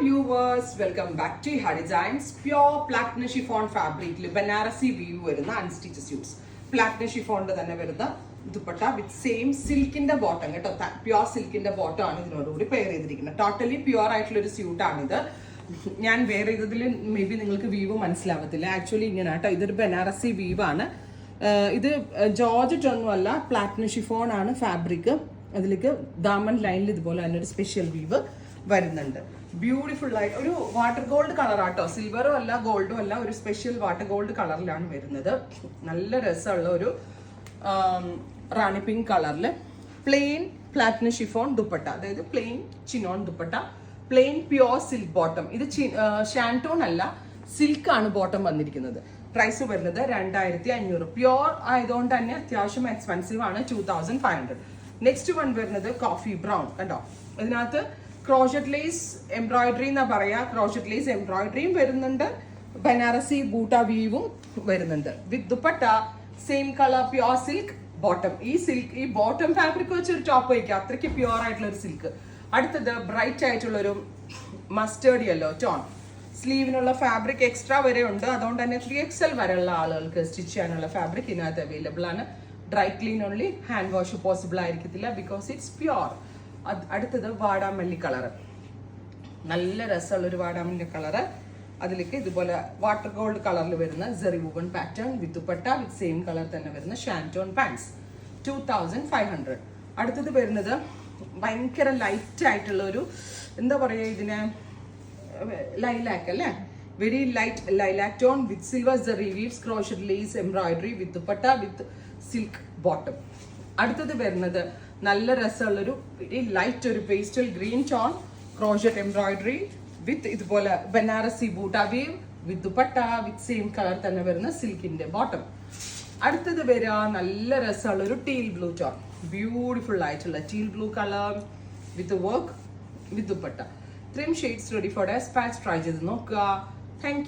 viewers, welcome back to Iha Designs. Pure platinum chiffon fabric Banarasi weave വരുന്ന unstitched suits. Platinum chiffon തന്നെ വരുന്ന dupatta with same silk in the bottom കേട്ടോ. Pure silk in the bottom ആണ് ഇതിനോടുകൂടി pair ചെയ്തിരിക്കുന്നത്. Totally pure ആയിട്ടുള്ള ഒരു suit ആണിത്. ഞാൻ വേറെ ചെയ്തതിൽ മേ ബി നിങ്ങൾക്ക് വീവ് മനസ്സിലാവത്തില്ല. ആക്ച്വലി ഇങ്ങനെ കേട്ടോ, ഇതൊരു ബനാറസി വീവ് ആണ്. ഇത് ജോർജറ്റ് ഒന്നുമല്ല, പ്ലാറ്റിനം ഷിഫോൺ ആണ് ഫാബ്രിക്. അതിലേക്ക് ദാമൻ ലൈനിൽ ഇതുപോലെ തന്നെ ഒരു സ്പെഷ്യൽ വീവ് വരുന്നുണ്ട്. ബ്യൂട്ടിഫുൾ ആയിട്ട് ഒരു വാട്ടർ ഗോൾഡ് കളർ ആട്ടോ, സിൽവറും അല്ല ഗോൾഡും അല്ല, ഒരു സ്പെഷ്യൽ വാട്ടർ ഗോൾഡ് കളറിലാണ് വരുന്നത്. നല്ല രസമുള്ള ഒരു റാണി പിങ്ക് കളറിൽ പ്ലെയിൻ പ്ലാറ്റിനം ഷിഫോൺ ദുപ്പട്ട, അതായത് plain chinon dupatta, plain pure silk bottom. ഇത് ഷാൻറ്റോൺ അല്ല, സിൽക്ക് ആണ് ബോട്ടം വന്നിരിക്കുന്നത്. പ്രൈസ് വരുന്നത് 2500. പ്യോർ ആയതുകൊണ്ട് തന്നെ അത്യാവശ്യം എക്സ്പെൻസീവ് ആണ്, 2500. നെക്സ്റ്റ് വൺ വരുന്നത് കോഫി ബ്രൗൺ. കണ്ടോ, ഇതിനകത്ത് ക്രോഷറ്റ് ലേസ് എംബ്രോയിഡറി എന്നാ പറയാ. ക്രോഷറ്റ് ലേസ് എംബ്രോയിഡറിയും വരുന്നുണ്ട്, ബനാറസി ബൂട്ട വീവും വരുന്നുണ്ട്. With dupatta same colour pure silk bottom. ഈ ബോട്ടം ഫാബ്രിക് വെച്ചൊരു ടോപ്പ് വയ്ക്കുക, അത്രയ്ക്ക് പ്യോർ ആയിട്ടുള്ള ഒരു സിൽക്ക്. അടുത്തത് ബ്രൈറ്റ് ആയിട്ടുള്ള ഒരു മസ്റ്റേർഡ് യെല്ലോ ടോൺ. സ്ലീവിനുള്ള ഫാബ്രിക് എക്സ്ട്രാ വരെ ഉണ്ട്, അതുകൊണ്ട് തന്നെ 3XL വരെയുള്ള ആളുകൾക്ക് സ്റ്റിച്ച് ചെയ്യാനുള്ള ഫാബ്രിക് ഇതിനകത്ത് അവൈലബിൾ ആണ്. Dry clean only, hand wash possible ആയിരിക്കത്തില്ല ബിക്കോസ് ഇറ്റ്സ് പ്യോർ. അടുത്തത് വാടാമല്ലി കളറ്, നല്ല രസമുള്ളൊരു വാടാമല്ലി കളറ്. അതിലേക്ക് ഇതുപോലെ വാട്ടർ ഗോൾഡ് കളറിൽ വരുന്ന zari woven pattern with dupatta with same colour തന്നെ വരുന്ന ഷാൻറ്റോൺ പാൻസ്, 2500. അടുത്തത് വരുന്നത് ഭയങ്കര ലൈറ്റ് ആയിട്ടുള്ള ഒരു, എന്താ പറയുക ഇതിനെ, ലൈലാക്ക് അല്ലേ, very light lilac tone with silver zari weaves, crochet lace embroidery with dupatta with silk bottom. അടുത്തത് വരുന്നത് നല്ല രസമുള്ളൊരു വെരി ലൈറ്റ് ഒരു pastel green tone, crochet embroidery with ഇതുപോലെ Banarasi buta weave with dupatta with same colour തന്നെ വരുന്ന സിൽക്കിന്റെ ബോട്ടം. അടുത്തത് വരിക നല്ല രസമുള്ളൊരു ടീൽ ബ്ലൂ ടോൺ, ബ്യൂട്ടിഫുൾ ആയിട്ടുള്ള teal blue colour with work with dupatta. 3 shades ready for dispatch. Try ചെയ്ത് നോക്കുക. Thank you.